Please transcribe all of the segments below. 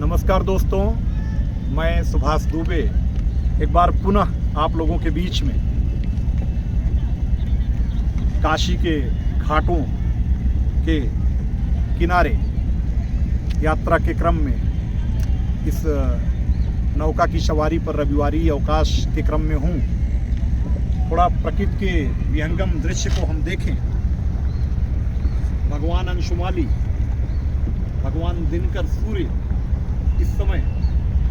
नमस्कार दोस्तों, मैं सुभाष दुबे एक बार पुनः आप लोगों के बीच में काशी के घाटों के किनारे यात्रा के क्रम में इस नौका की सवारी पर रविवारी अवकाश के क्रम में हूँ। थोड़ा प्रकृति के विहंगम दृश्य को हम देखें। भगवान अंशुमाली, भगवान दिनकर सूर्य इस समय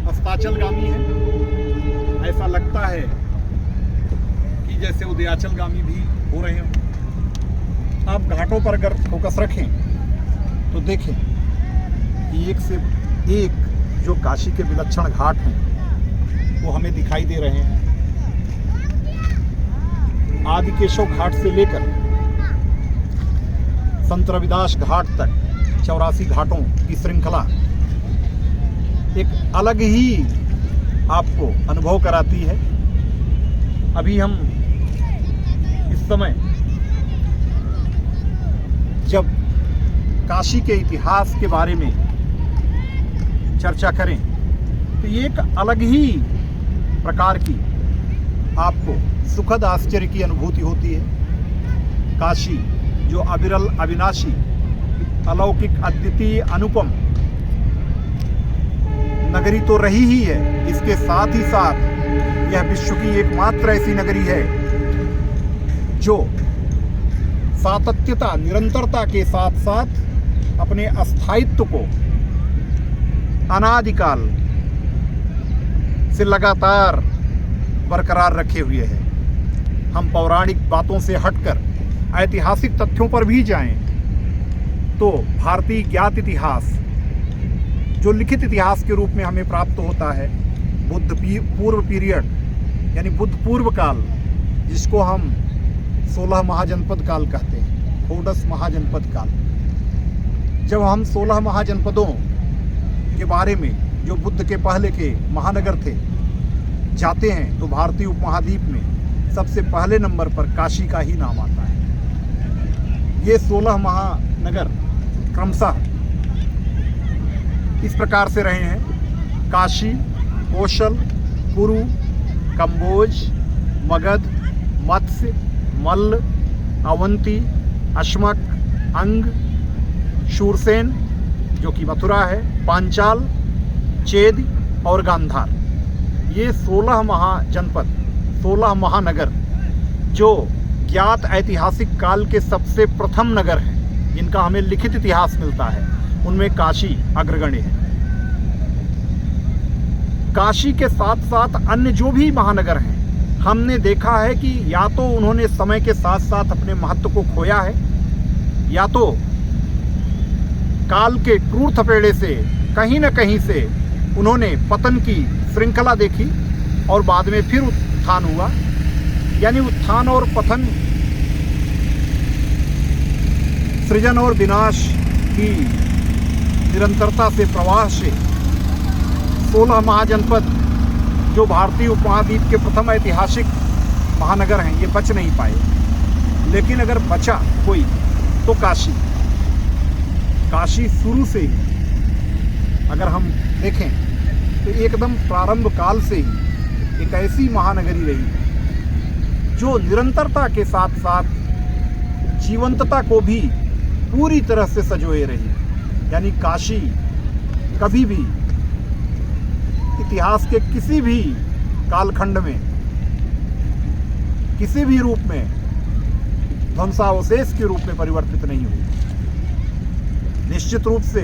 अस्ताचलगामी है। ऐसा लगता है कि जैसे उदयाचलगामी भी हो रहे हों। आप घाटों पर अगर फोकस रखें तो देखें कि एक से एक जो काशी के विलक्षण घाट हैं वो हमें दिखाई दे रहे हैं। आदिकेशव घाट से लेकर संत रविदास घाट तक 84 घाटों की श्रृंखला एक अलग ही आपको अनुभव कराती है। अभी हम इस समय जब काशी के इतिहास के बारे में चर्चा करें तो ये एक अलग ही प्रकार की आपको सुखद आश्चर्य की अनुभूति होती है। काशी जो अविरल, अविनाशी, अलौकिक, अद्वितीय, अनुपम नगरी तो रही ही है, इसके साथ ही साथ यह विश्व की एकमात्र ऐसी नगरी है जो सातत्यता, निरंतरता के साथ साथ अपने अस्थायित्व को अनादिकाल से लगातार बरकरार रखे हुए है। हम पौराणिक बातों से हटकर ऐतिहासिक तथ्यों पर भी जाएं तो भारतीय ज्ञात इतिहास जो लिखित इतिहास के रूप में हमें प्राप्त होता है, बुद्ध पूर्व पीरियड यानी बुद्ध पूर्व काल, जिसको हम 16 महाजनपद काल कहते हैं, षोडश महाजनपद काल। जब हम 16 महाजनपदों के बारे में जो बुद्ध के पहले के महानगर थे जाते हैं तो भारतीय उपमहाद्वीप में सबसे पहले नंबर पर काशी का ही नाम आता है। ये 16 महानगर क्रमशः इस प्रकार से रहे हैं: काशी, कौशल, कुरु, कंबोज, मगध, मत्स्य, मल्ल, अवंती, अश्मक, अंग, शूरसेन जो कि मथुरा है, पांचाल, चेद और गांधार। ये 16 महाजनपद, 16 महानगर जो ज्ञात ऐतिहासिक काल के सबसे प्रथम नगर हैं, जिनका हमें लिखित इतिहास मिलता है, उनमें काशी अग्रगण्य है। काशी के साथ साथ अन्य जो भी महानगर हैं, हमने देखा है कि या तो उन्होंने समय के साथ साथ अपने महत्व को खोया है, या तो काल के क्रूर थपेड़े से कहीं न कहीं से उन्होंने पतन की श्रृंखला देखी और बाद में फिर उत्थान हुआ। यानी उत्थान और पतन, सृजन और विनाश की निरंतरता से, प्रवाह से 16 महाजनपद जो भारतीय उपमहाद्वीप के प्रथम ऐतिहासिक महानगर हैं, ये बच नहीं पाए। लेकिन अगर बचा कोई तो काशी। काशी शुरू से ही अगर हम देखें तो एकदम प्रारंभ काल से ही एक ऐसी महानगरी रही जो निरंतरता के साथ साथ जीवंतता को भी पूरी तरह से संजोए रही। यानी काशी कभी भी इतिहास के किसी भी कालखंड में, किसी भी रूप में ध्वंसावशेष के रूप में परिवर्तित नहीं हुई। निश्चित रूप से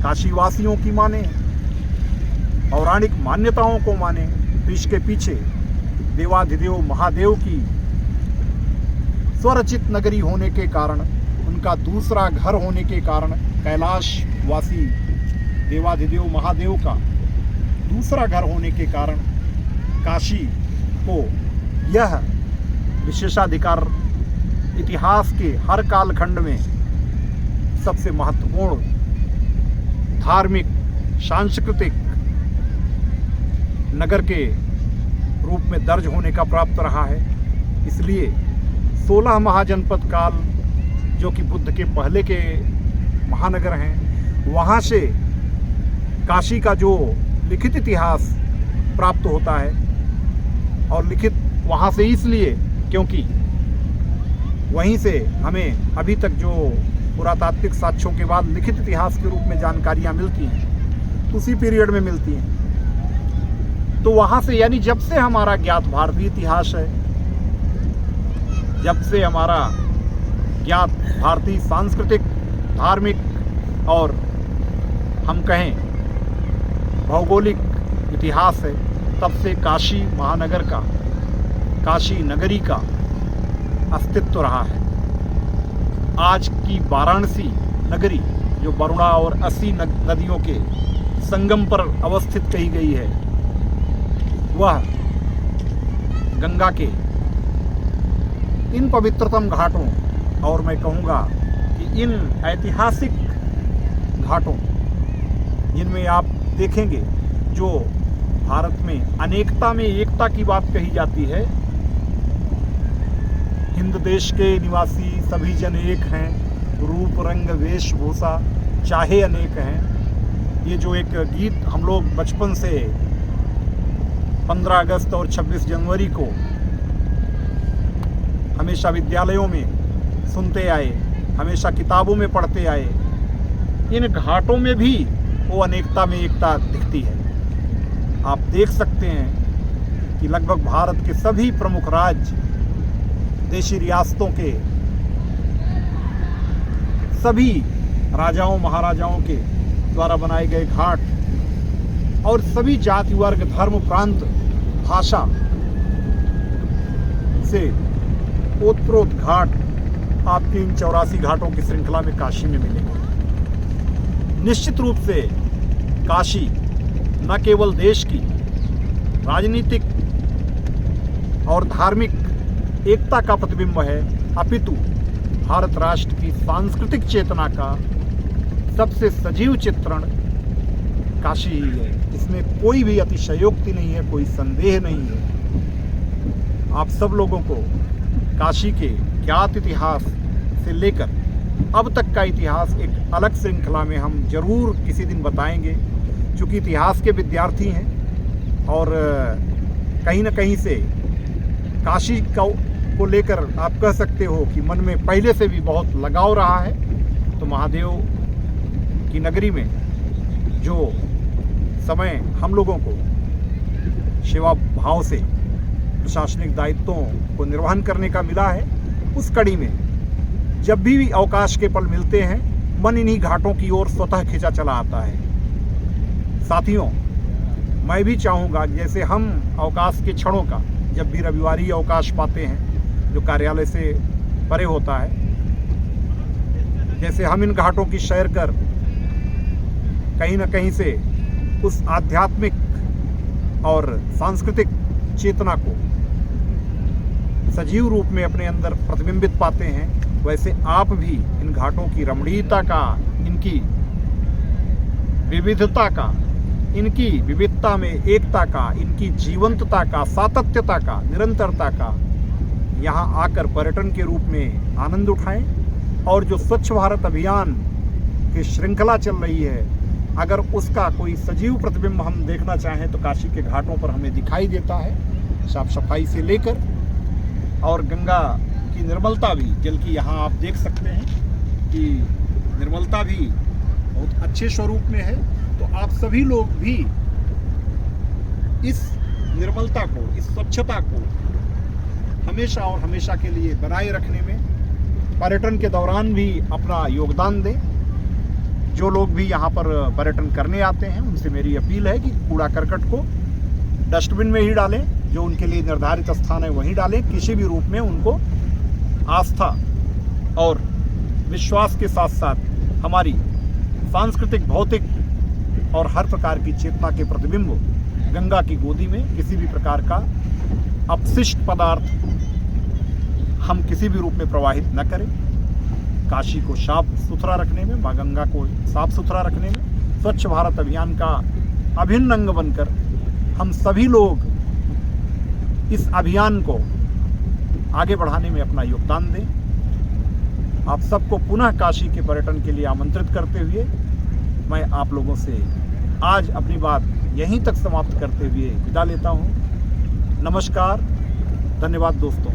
काशीवासियों की माने, पौराणिक मान्यताओं को माने तो इसके पीछे देवाधिदेव महादेव की स्वरचित नगरी होने के कारण, उनका दूसरा घर होने के कारण, कैलाशवासी देवाधिदेव महादेव का दूसरा घर होने के कारण काशी को यह विशेषाधिकार इतिहास के हर कालखंड में सबसे महत्वपूर्ण धार्मिक, सांस्कृतिक नगर के रूप में दर्ज होने का प्राप्त रहा है। इसलिए 16 महाजनपद काल जो कि बुद्ध के पहले के महानगर हैं, वहाँ से काशी का जो लिखित इतिहास प्राप्त होता है, और लिखित वहाँ से इसलिए क्योंकि वहीं से हमें अभी तक जो पुरातात्विक साक्ष्यों के बाद लिखित इतिहास के रूप में जानकारियाँ मिलती हैं, उसी पीरियड में मिलती हैं। तो वहाँ से, यानी जब से हमारा ज्ञात भारतीय इतिहास है, जब से हमारा ज्ञात भारतीय सांस्कृतिक, धार्मिक और हम कहें भौगोलिक इतिहास है, तब से काशी महानगर का, काशी नगरी का अस्तित्व रहा है। आज की वाराणसी नगरी, जो वरुणा और 80 नदियों के संगम पर अवस्थित कही गई है, वह गंगा के इन पवित्रतम घाटों, और मैं कहूँगा कि इन ऐतिहासिक घाटों, जिनमें आप देखेंगे जो भारत में अनेकता में एकता की बात कही जाती है, हिंद देश के निवासी सभी जन एक हैं, रूप रंग वेशभूषा चाहे अनेक हैं। ये जो एक गीत हम लोग बचपन से 15 अगस्त और 26 जनवरी को हमेशा विद्यालयों में सुनते आए, हमेशा किताबों में पढ़ते आए, इन घाटों में भी वो अनेकता में एकता दिखती है। आप देख सकते हैं कि लगभग भारत के सभी प्रमुख राज्य, देशी रियासतों के सभी राजाओं महाराजाओं के द्वारा बनाए गए घाट, और सभी जाति वर्ग धर्म प्रांत भाषा से ओतप्रोत घाट आपके इन 84 घाटों की श्रृंखला में काशी में मिलेंगे। निश्चित रूप से काशी न केवल देश की राजनीतिक और धार्मिक एकता का प्रतिबिंब है, अपितु भारत राष्ट्र की सांस्कृतिक चेतना का सबसे सजीव चित्रण काशी ही है। इसमें कोई भी अतिशयोक्ति नहीं है, कोई संदेह नहीं है। आप सब लोगों को काशी के ज्ञात इतिहास से लेकर अब तक का इतिहास एक अलग श्रृंखला में हम जरूर किसी दिन बताएंगे, क्योंकि इतिहास के विद्यार्थी हैं और कहीं न कहीं से काशी को लेकर आप कह सकते हो कि मन में पहले से भी बहुत लगाव रहा है। तो महादेव की नगरी में जो समय हम लोगों को सेवा भाव से प्रशासनिक दायित्वों को निर्वहन करने का मिला है, उस कड़ी में जब भी अवकाश के पल मिलते हैं, मन इन्हीं घाटों की ओर स्वतः खिंचा चला आता है। साथियों, मैं भी चाहूँगा जैसे हम अवकाश के क्षणों का, जब भी रविवारी अवकाश पाते हैं जो कार्यालय से परे होता है, जैसे हम इन घाटों की सैर कर कहीं न कहीं से उस आध्यात्मिक और सांस्कृतिक चेतना को सजीव रूप में अपने अंदर प्रतिबिंबित पाते हैं, वैसे आप भी इन घाटों की रमणीयता का, इनकी विविधता का, इनकी विविधता में एकता का, इनकी जीवंतता का, सातत्यता का, निरंतरता का यहाँ आकर पर्यटन के रूप में आनंद उठाएं। और जो स्वच्छ भारत अभियान की श्रृंखला चल रही है, अगर उसका कोई सजीव प्रतिबिंब हम देखना चाहें तो काशी के घाटों पर हमें दिखाई देता है। साफ सफाई से लेकर और गंगा की निर्मलता भी, जल की यहाँ आप देख सकते हैं कि निर्मलता भी बहुत अच्छे स्वरूप में है। तो आप सभी लोग भी इस निर्मलता को, इस स्वच्छता को हमेशा और हमेशा के लिए बनाए रखने में पर्यटन के दौरान भी अपना योगदान दें। जो लोग भी यहाँ पर पर्यटन करने आते हैं, उनसे मेरी अपील है कि कूड़ा करकट को डस्टबिन में ही डालें, जो उनके लिए निर्धारित स्थान है वहीं डालें। किसी भी रूप में उनको आस्था और विश्वास के साथ साथ हमारी सांस्कृतिक, भौतिक और हर प्रकार की चेतना के प्रतिबिंब गंगा की गोदी में किसी भी प्रकार का अपशिष्ट पदार्थ हम किसी भी रूप में प्रवाहित न करें। काशी को साफ सुथरा रखने में, माँ गंगा को साफ सुथरा रखने में स्वच्छ भारत अभियान का अभिन्न अंग बनकर हम सभी लोग इस अभियान को आगे बढ़ाने में अपना योगदान दें। आप सबको पुनः काशी के पर्यटन के लिए आमंत्रित करते हुए मैं आप लोगों से आज अपनी बात यहीं तक समाप्त करते हुए विदा लेता हूँ। नमस्कार, धन्यवाद दोस्तों।